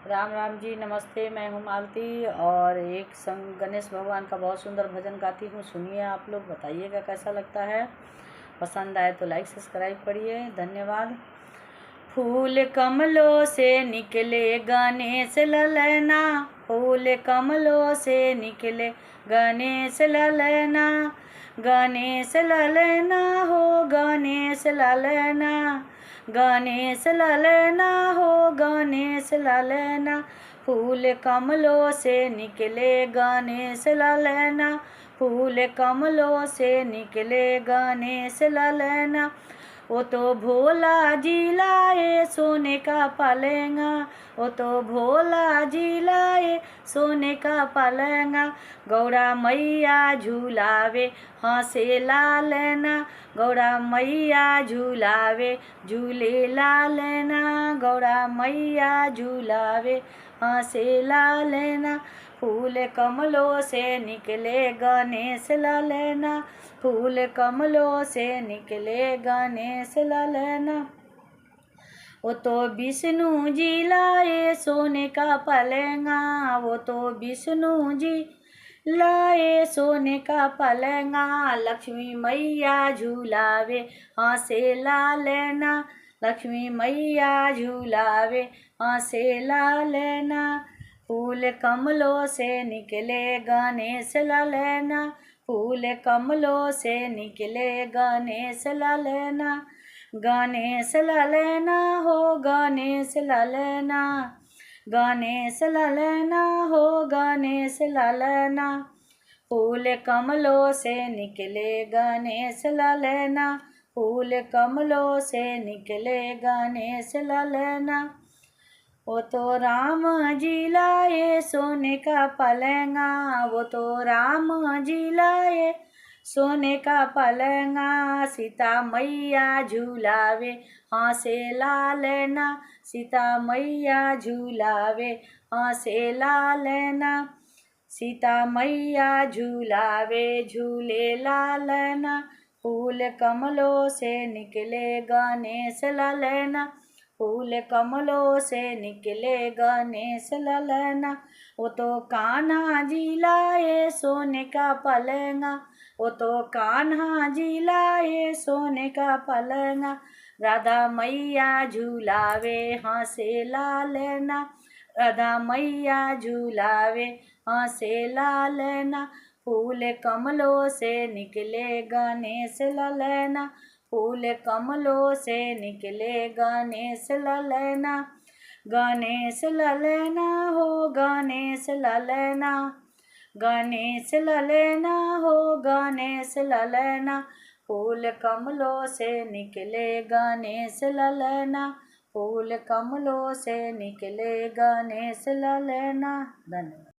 राम राम जी, नमस्ते। मैं हूँ मालती और एक संग गणेश भगवान का बहुत सुंदर भजन गाती हूँ। सुनिए, आप लोग बताइएगा कैसा लगता है। पसंद आए तो लाइक सब्सक्राइब करिए। धन्यवाद। फूल कमलों से निकले गणेश ललना, फूल कमलों से निकले गणेश ललना, गणेश ललना हो गणेश ललना, गणेश ललना हो गणेश ललना। फूल कमलों से निकले गणेश ललना, फूल कमलों से निकले गणेश ललना। वो तो भोला जी लाए सोने का पलंगा, वो तो भोला जी लाए सोने का पलंगा। गौरा मैया झूलावे हंसे लालना, गौरा मैया झूलावे झूले लालना, गौरा मैया झूलावे हंसे लालना। फूल कमलों से निकले गणेश ललना, फूल कमलों से निकले गणेश ललना। वो तो विष्णु जी लाए सोने का पलंगा, वो तो विष्णु जी लाए सोने का पलंगा। लक्ष्मी मैया झूलावे हंसे लालना, लक्ष्मी मैया झूलावे हंसे लालना। फूल कमलों से निकले गणेश ललना, फूल कमलों से निकले गणेश ललना, गणेश ललना हो गणेश ललना, गणेश ललना हो गणेश ललना। फूल कमलों से निकले गणेश ललना, फूल कमलों से निकले गणेश ललना। वो तो राम जी लाए सोने का पलंगा, वो तो राम जी लाए सोने का पलंगा। सीता मैया झूलावे हंसे लालना, सीता मैया झूलावे हंसे लालना, सीता मैया झूलावे झूले लालना। फूल कमलों से निकले गणेश ललना, फूल कमलों से निकले गणेश ललना। वो तो कान्हा जी लाए सोने का पलंगा, वो तो कान्हा जी लाए सोने का पलंगा। राधा मैया झूलावे हंसे लालना, राधा मैया झूलावे हंसे लालना। फूल कमलों से निकले गणेश ललना, फूल कमलों से निकले गणेश ललना, गणेश ललना हो गणेश ललना, गणेश ललना हो गणेश ललना। फूल कमलों से निकले गणेश ललना, फूल कमलों से निकले गणेश ललना। धन्यवाद।